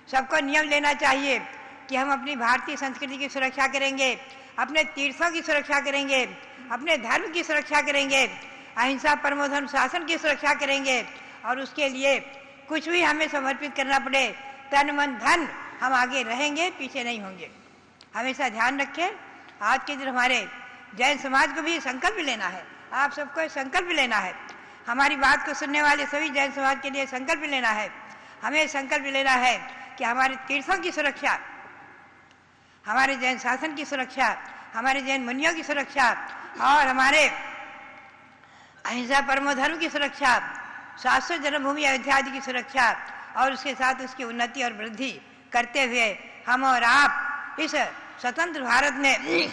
E: सबको नियम लेना चाहिए कि हम अपनी भारतीय संस्कृति की सुरक्षा करेंगे, अपने तीर्थों की सुरक्षा करेंगे, अपने धर्म की सुरक्षा करेंगे, अहिंसा परमो धर्म शासन की सुरक्षा करेंगे और उसके लिए कुछ भी हमें समर्पित करना पड़े, तन मन धन, हम आगे रहेंगे, पीछे नहीं होंगे। हमेशा ध्यान रखें। आज के दिन हमारे जैन समाज को भी संकल्प लेना है, आप सबको संकल्प लेना है, हमारी बात को सुनने वाले सभी जैन समाज के लिए संकल्प लेना है। हमें संकल्प लेना है कि हमारे तीर्थों की सुरक्षा, हमारे जैन शासन की सुरक्षा, हमारे जैन मुनियों की सुरक्षा और हमारे अहिंसा परमो धर्म की सुरक्षा, शाश्वत जन्मभूमि अयोध्या आदि की सुरक्षा और उसके साथ उसकी उन्नति और वृद्धि करते हुए हम और आप इस स्वतंत्र भारत में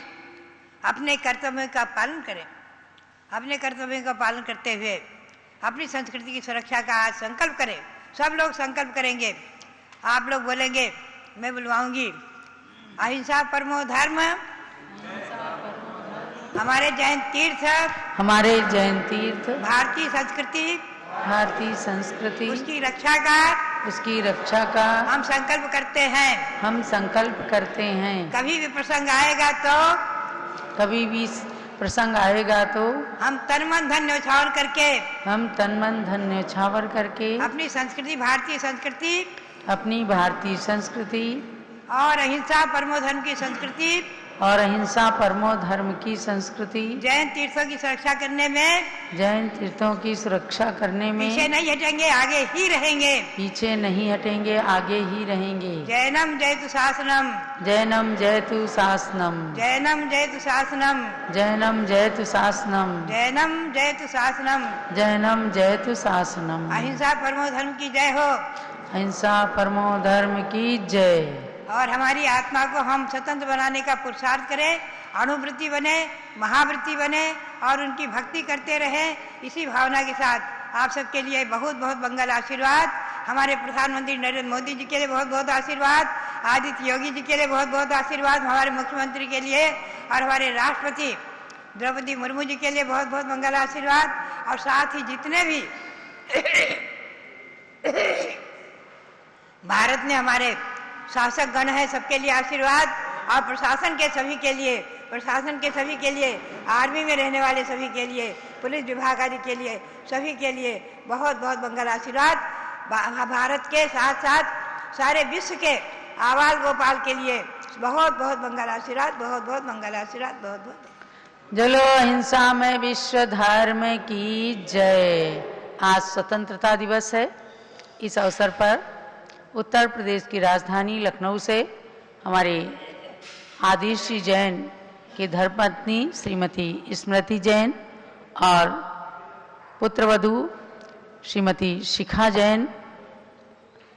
E: अपने कर्तव्यों का पालन करें। अपने कर्तव्यों का पालन करते हुए अपनी संस्कृति की सुरक्षा का आज संकल्प करें। सब लोग संकल्प करेंगे। आप लोग बोलेंगे, मैं बुलवाऊंगी। अहिंसा परमो धर्म, हमारे जैन तीर्थ,
F: हमारे जैन तीर्थ,
E: भारतीय संस्कृति,
F: भारतीय संस्कृति,
E: उसकी रक्षा का हम संकल्प करते हैं।
F: हम संकल्प करते हैं।
E: कभी भी प्रसंग आएगा तो हम तन मन धन न्यौछावर करके अपनी संस्कृति, भारतीय संस्कृति और अहिंसा परमो धर्म की संस्कृति, जैन तीर्थों की सुरक्षा करने में पीछे नहीं हटेंगे, आगे ही रहेंगे। जैनम जयतु शासनम,
F: जैनम जयतु शासनम,
E: जैनम जयतु शासनम,
F: जैनम जयतु शासनम,
E: जैनम जयतु शासनम,
F: जैनम जयतु शासनम।
E: अहिंसा परमो धर्म की जय हो।
F: अहिंसा परमो धर्म की जय।
E: और हमारी आत्मा को हम स्वतंत्र बनाने का पुरुषार्थ करें, अणुवृत्ति बने, महावृत्ति बने और उनकी भक्ति करते रहें। इसी भावना के साथ आप सबके लिए बहुत बहुत मंगल आशीर्वाद। हमारे प्रधानमंत्री नरेंद्र मोदी जी के लिए बहुत बहुत आशीर्वाद, आदित्य योगी जी के लिए बहुत बहुत आशीर्वाद, हमारे मुख्यमंत्री के लिए और हमारे राष्ट्रपति द्रौपदी मुर्मू जी के लिए बहुत बहुत मंगल आशीर्वाद। और साथ ही जितने भी भारत ने हमारे शासक गण है, सबके लिए आशीर्वाद। और प्रशासन के सभी के लिए, आर्मी में रहने वाले सभी के लिए, पुलिस विभाग आदि के लिए, सभी के लिए बहुत बहुत मंगल आशीर्वाद। भारत के साथ साथ सारे विश्व के आवाल गोपाल के लिए बहुत बहुत मंगल आशीर्वाद, बहुत बहुत मंगल आशीर्वाद, बहुत बहुत।
F: जलो अहिंसा में विश्व धर्म की जय। आज स्वतंत्रता दिवस है। इस अवसर पर उत्तर प्रदेश की राजधानी लखनऊ से हमारे आदिश जैन की धर्मपत्नी श्रीमती स्मृति जैन और पुत्रवधू श्रीमती शिखा जैन,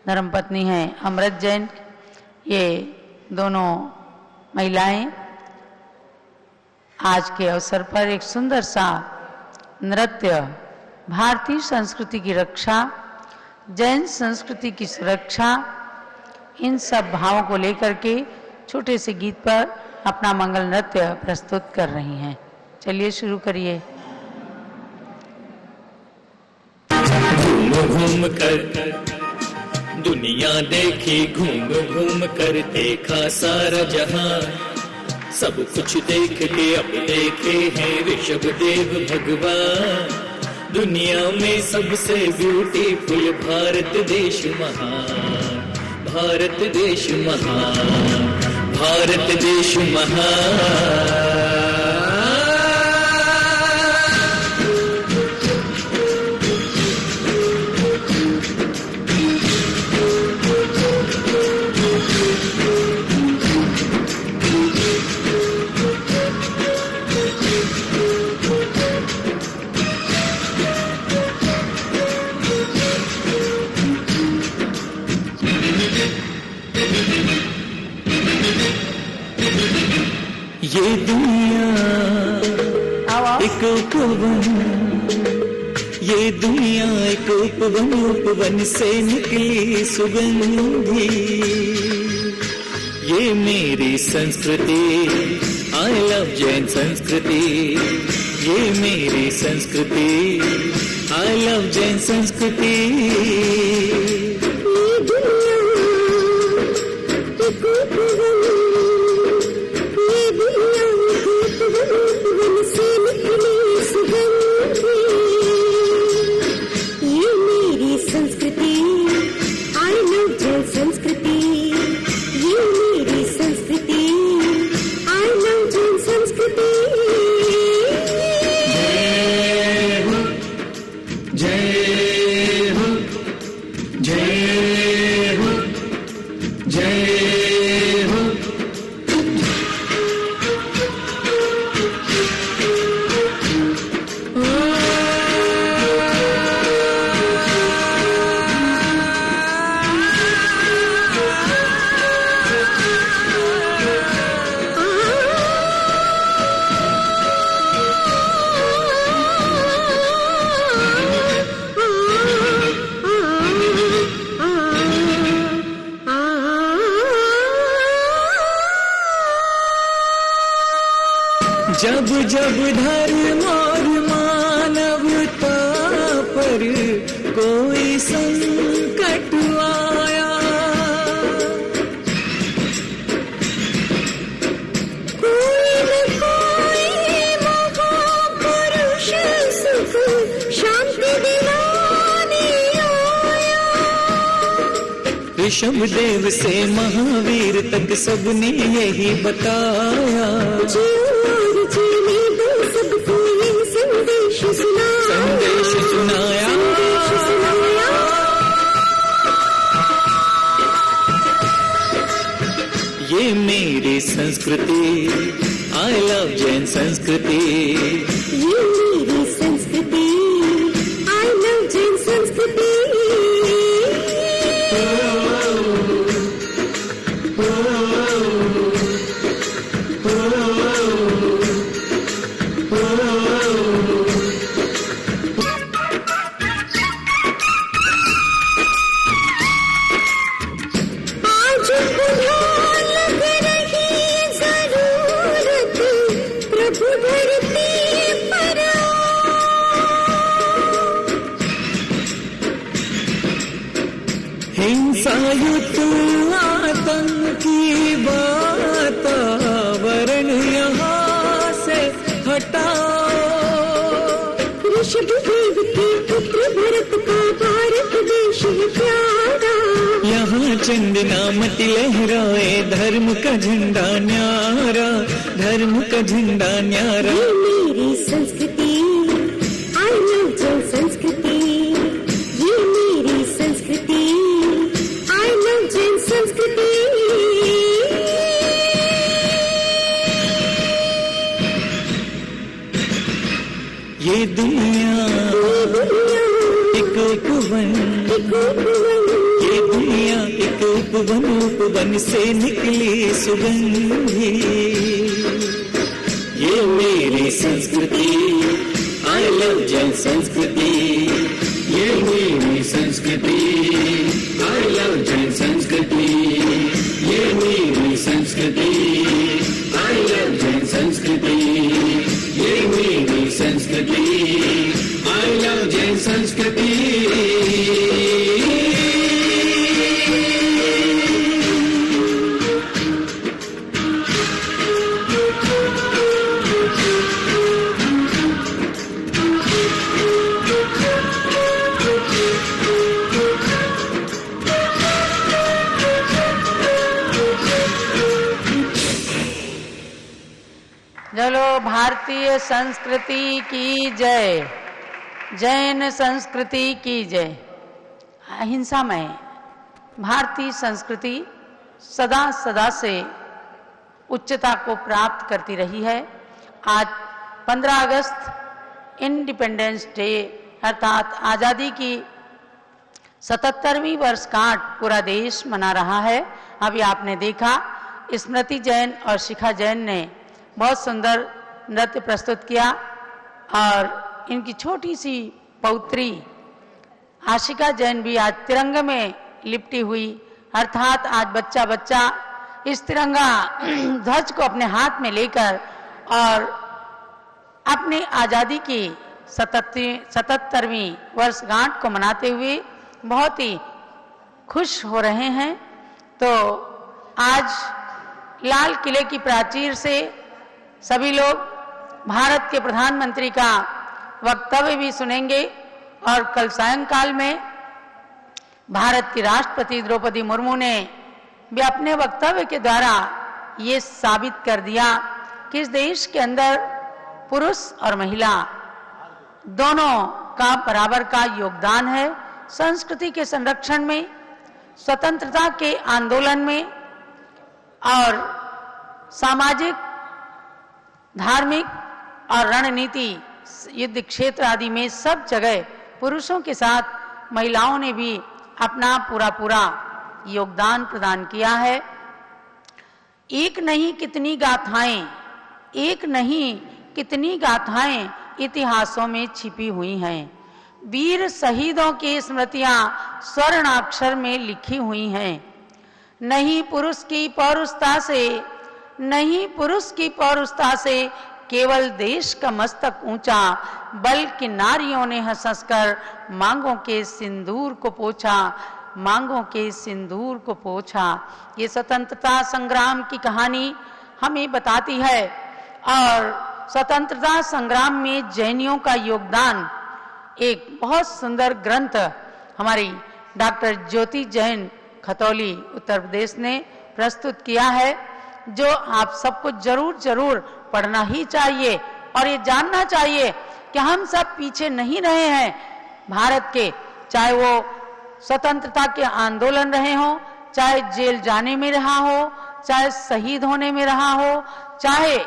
F: धर्मपत्नी हैं अमृत जैन, ये दोनों महिलाएं आज के अवसर पर एक सुंदर सा नृत्य, भारतीय संस्कृति की रक्षा, जैन संस्कृति की सुरक्षा, इन सब भावों को लेकर के छोटे से गीत पर अपना मंगल नृत्य प्रस्तुत कर रही हैं। चलिए शुरू करिए।
G: घूम घूम कर दुनिया देखी, घूम घूम कर देखा सारा जहां, सब कुछ देख के अब देखे हैं ऋषभ देव भगवान। दुनिया में सबसे ब्यूटीफुल भारत देश महान, भारत देश महान, भारत देश महान। ये दुनिया एक उपवन, ये दुनिया एक उपवन, उपवन से निकली सुगंधी। ये मेरी संस्कृति, आई लव जैन संस्कृति। ये मेरी संस्कृति, आई लव जैन संस्कृति। जय जब जब धर्म और मानवता पर कोई संकट आया,
B: कोई न कोई महापुरुष सुख शांति दिलाने आया।
G: ऋषभ देव से महावीर तक सबने यही बताया।
B: जीवन जीने दो सबको ये संदेश सुनाया,
G: संदेश सुनाया।
B: संदेश सुनाया।
G: ये मेरी संस्कृति, आई लव जैन संस्कृति।
B: ये मेरी संस्कृति, आई लव जैन संस्कृति। आज पुनः लग रही जरूरत प्रभु धरती पर।
G: हिंसायुक्त आतंकी वातावरण यहाँ से हटाओ।
B: ऋषभ देव के पुत्र भरत का भारत देश है प्यारा।
G: यहाँ चंदना मत लहराए, धर्म का झंडा न्यारा, धर्म का झंडा न्यारा।
B: ये मेरी संस्कृति, आई लव जैन संस्कृति। ये मेरी संस्कृति, आई लव जैन संस्कृति।
G: ये दुनिया एक उपवन, ये दुनिया एक उपवन, उपवन से निकली सुगंधी। ये मेरी संस्कृति, आई लव जैन संस्कृति। ये मेरी संस्कृति, आई लव जैन संस्कृति। ये मेरी संस्कृति, आई लव जैन संस्कृति। ये मेरी संस्कृति, आई लव जैन संस्कृति।
F: चलो भारतीय संस्कृति की जय, जैन संस्कृति की जय। अहिंसामय भारतीय संस्कृति सदा सदा से उच्चता को प्राप्त करती रही है। आज 15 अगस्त इंडिपेंडेंस डे अर्थात आज़ादी की 77वीं वर्षगांठ पूरा देश मना रहा है। अभी आपने देखा स्मृति जैन और शिखा जैन ने बहुत सुंदर नृत्य प्रस्तुत किया और इनकी छोटी सी पौत्री आशिका जैन भी आज तिरंगे में लिपटी हुई, अर्थात आज बच्चा बच्चा इस तिरंगा ध्वज को अपने हाथ में लेकर और अपनी आज़ादी की 77वीं वर्षगांठ को मनाते हुए बहुत ही खुश हो रहे हैं। तो आज लाल किले की प्राचीर से सभी लोग भारत के प्रधानमंत्री का वक्तव्य भी सुनेंगे और कल सायंकाल में भारत की राष्ट्रपति द्रौपदी मुर्मू ने भी अपने वक्तव्य के द्वारा ये साबित कर दिया कि इस देश के अंदर पुरुष और महिला दोनों का बराबर का योगदान है। संस्कृति के संरक्षण में, स्वतंत्रता के आंदोलन में और सामाजिक, धार्मिक और रणनीति, युद्ध क्षेत्र आदि में सब जगह पुरुषों के साथ महिलाओं ने भी अपना पूरा योगदान प्रदान किया है। एक नहीं कितनी गाथाएं, एक नहीं कितनी गाथाएं इतिहासों में छिपी हुई हैं। वीर शहीदों की स्मृतियां स्वर्णाक्षर में लिखी हुई हैं। नहीं पुरुष की पौरुषता से, नहीं पुरुष की पौरुषता से केवल देश का मस्तक ऊंचा, बल्कि नारियों ने हंसकर मांगों के सिंदूर को पोंछा, मांगों के सिंदूर को पोंछा। ये स्वतंत्रता संग्राम की कहानी हमें बताती है। और स्वतंत्रता संग्राम में जैनियों का योगदान एक बहुत सुंदर ग्रंथ हमारी डॉक्टर ज्योति जैन खतौली उत्तर प्रदेश ने प्रस्तुत किया है, जो आप सबको जरूर जरूर पढ़ना ही चाहिए और ये जानना चाहिए कि हम सब पीछे नहीं रहे हैं भारत के, चाहे वो स्वतंत्रता के आंदोलन रहे हो, चाहे जेल जाने में रहा हो, चाहे शहीद होने में रहा हो, चाहे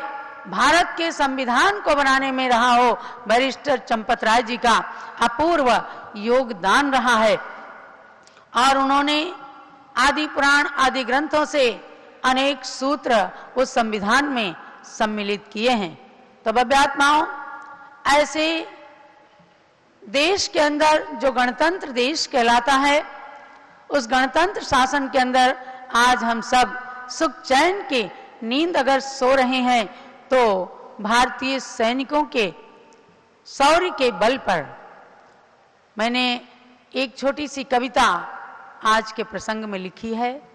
F: भारत के संविधान को बनाने में रहा हो। बैरिस्टर चंपत राय जी का अपूर्व योगदान रहा है और उन्होंने आदि पुराण आदि ग्रंथों से अनेक सूत्र उस संविधान में सम्मिलित किए हैं। तो भव्यात्माओं, ऐसे देश के अंदर जो गणतंत्र देश कहलाता है, उस गणतंत्र शासन के अंदर आज हम सब सुख चैन की नींद अगर सो रहे हैं तो भारतीय सैनिकों के शौर्य के बल पर। मैंने एक छोटी सी कविता आज के प्रसंग में लिखी है।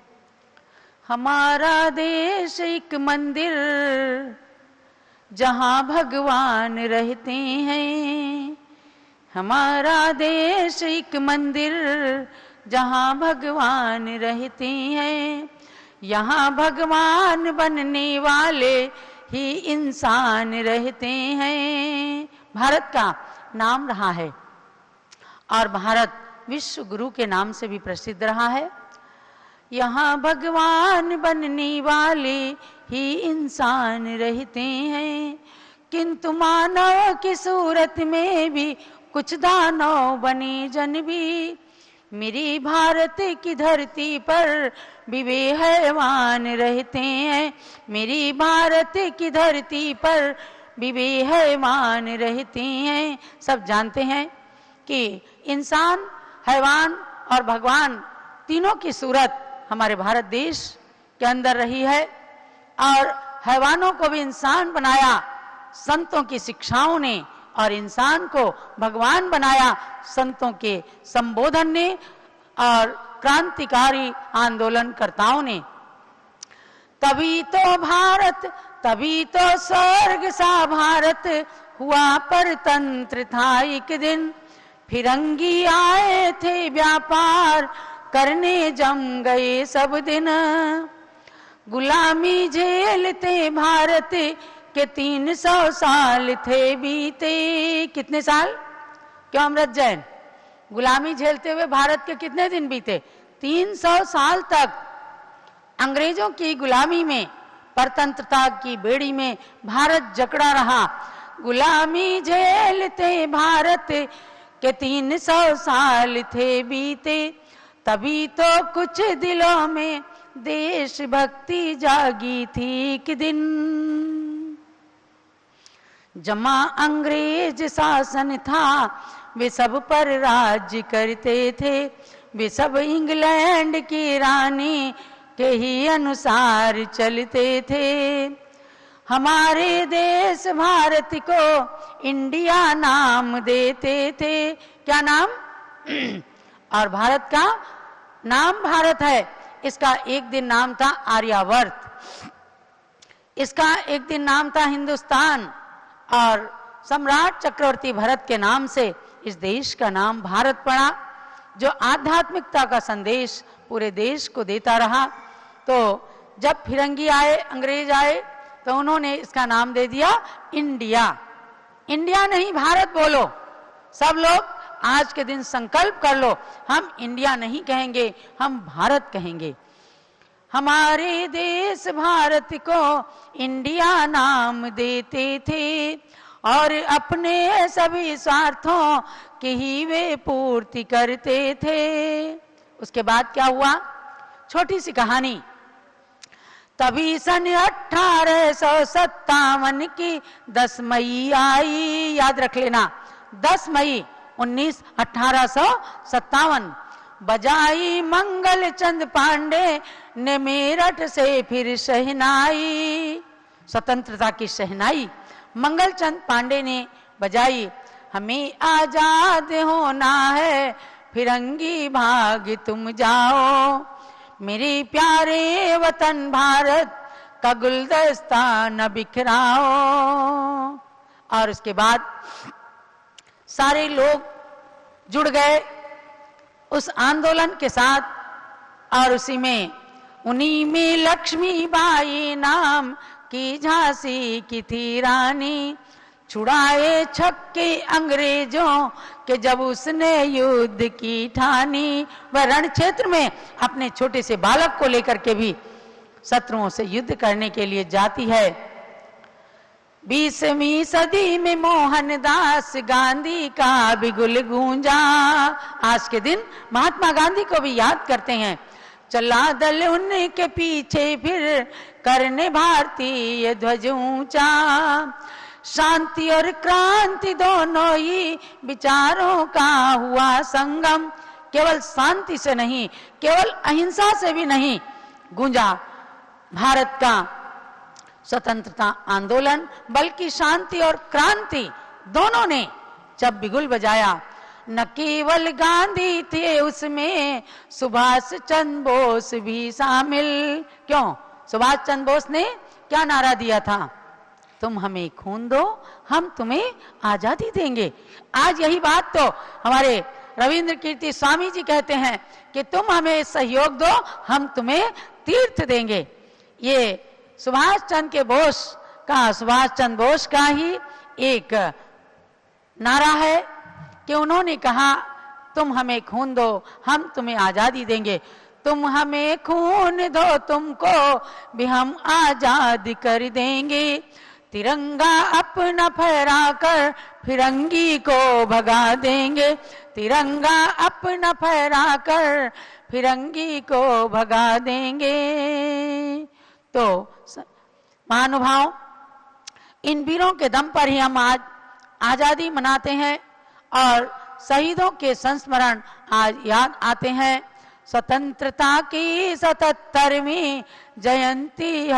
F: हमारा देश एक मंदिर जहां भगवान रहते हैं, हमारा देश एक मंदिर जहां भगवान रहते हैं, यहाँ भगवान बनने वाले ही इंसान रहते हैं। भारत का नाम रहा है और भारत विश्व गुरु के नाम से भी प्रसिद्ध रहा है। यहाँ भगवान बनने वाले ही इंसान रहते हैं, किंतु मानव की सूरत में भी कुछ दानव बने जन भी। मेरी भारत की धरती पर भी वे हैवान रहते हैं, मेरी भारत की धरती पर भी वे हैवान रहते हैं। सब जानते हैं कि इंसान, हैवान और भगवान तीनों की सूरत हमारे भारत देश के अंदर रही है और हैवानों को भी इंसान बनाया संतों की शिक्षाओं ने और इंसान को भगवान बनाया संतों के संबोधन ने और क्रांतिकारी आंदोलनकर्ताओं ने। तभी तो भारत, तभी तो स्वर्ग सा भारत हुआ परतंत्र था एक दिन। फिरंगी आए थे व्यापार करने जम गए सब दिन। गुलामी झेलते भारत के 300 साल थे बीते। कितने साल? क्यों अमृत जैन? गुलामी झेलते हुए भारत के कितने दिन बीते? 300 साल तक अंग्रेजों की गुलामी में, परतंत्रता की बेड़ी में भारत जकड़ा रहा। गुलामी झेलते भारत के 300 साल थे बीते, तभी तो कुछ दिलों में देशभक्ति जागी थी एक दिन। जमा अंग्रेज शासन था वे सब पर राज्य करते थे, वे सब इंग्लैंड की रानी के ही अनुसार चलते थे। हमारे देश भारत को इंडिया नाम देते थे। क्या नाम? और भारत का नाम भारत है। इसका एक दिन नाम था आर्यावर्त, इसका एक दिन नाम था हिंदुस्तान और सम्राट चक्रवर्ती भरत के नाम से इस देश का नाम भारत पड़ा, जो आध्यात्मिकता का संदेश पूरे देश को देता रहा। तो जब फिरंगी आए, अंग्रेज आए, तो उन्होंने इसका नाम दे दिया इंडिया। इंडिया नहीं भारत बोलो। सब लोग आज के दिन संकल्प कर लो, हम इंडिया नहीं कहेंगे, हम भारत कहेंगे। हमारे देश भारत को इंडिया नाम देते थे और अपने सभी स्वार्थों की ही वे पूर्ति करते थे। उसके बाद क्या हुआ? छोटी सी कहानी। तभी सन 1857 की 10 मई आई। याद रख लेना, 10 मई 1857 बजाई मंगल चंद पांडे ने मेरठ से फिर शहनाई। स्वतंत्रता की शहनाई मंगलचंद पांडे ने बजाई। हमें आजाद होना है, फिरंगी भाग तुम जाओ, मेरे प्यारे वतन भारत का गुलदस्ता न बिखराओ। और उसके बाद सारे लोग जुड़ गए उस आंदोलन के साथ, और उसी में उन्हीं में लक्ष्मीबाई नाम की झांसी की थी रानी, छुड़ाए छक्के अंग्रेजों के जब उसने युद्ध की ठानी। वह रण क्षेत्र में अपने छोटे से बालक को लेकर के भी शत्रुओं से युद्ध करने के लिए जाती है। 20वीं सदी में मोहनदास गांधी का बिगुल गूंजा। आज के दिन महात्मा गांधी को भी याद करते हैं। चला दल उनके पीछे फिर करने भारतीय ध्वज ऊंचा, शांति और क्रांति दोनों ही विचारों का हुआ संगम। केवल शांति से नहीं, केवल अहिंसा से भी नहीं गूंजा भारत का स्वतंत्रता आंदोलन, बल्कि शांति और क्रांति दोनों ने जब बिगुल बजाया। न केवल गांधी थे उसमें, सुभाष चंद्र बोस भी शामिल। क्यों? सुभाष चंद्र बोस ने क्या नारा दिया था? तुम हमें खून दो, हम तुम्हें आजादी देंगे। आज यही बात तो हमारे रविंद्र कीर्ति स्वामी जी कहते हैं कि तुम हमें सहयोग दो, हम तुम्हें तीर्थ देंगे। ये सुभाष चंद्र बोस का ही एक नारा है कि उन्होंने कहा तुम हमें खून दो, हम तुम्हें आजादी देंगे। तुम हमें खून दो, तुमको भी हम आजाद कर देंगे। तिरंगा अपना फहरा कर फिरंगी को भगा देंगे। तिरंगा अपना फहरा कर फिरंगी को भगा देंगे। तो महानुभाव, इन वीरों के दम पर ही हम आज आजादी मनाते हैं और शहीदों के संस्मरण आज याद आते हैं। स्वतंत्रता की 77वीं जयंती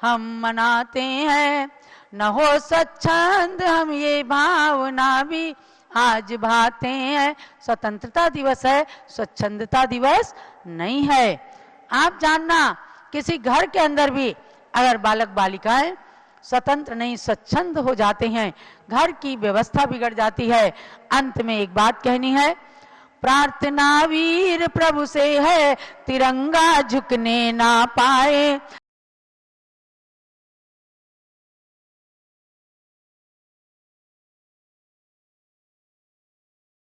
F: हम मनाते हैं। न हो स्वच्छंद हम ये भावना भी आज भाते हैं। स्वतंत्रता दिवस है, स्वच्छंदता दिवस नहीं है। आप जानना, किसी घर के अंदर भी अगर बालक बालिकाएं स्वतंत्र नहीं स्वच्छंद हो जाते हैं, घर की व्यवस्था बिगड़ जाती है। अंत में एक बात कहनी है, प्रार्थना वीर प्रभु से है, तिरंगा झुकने ना पाए।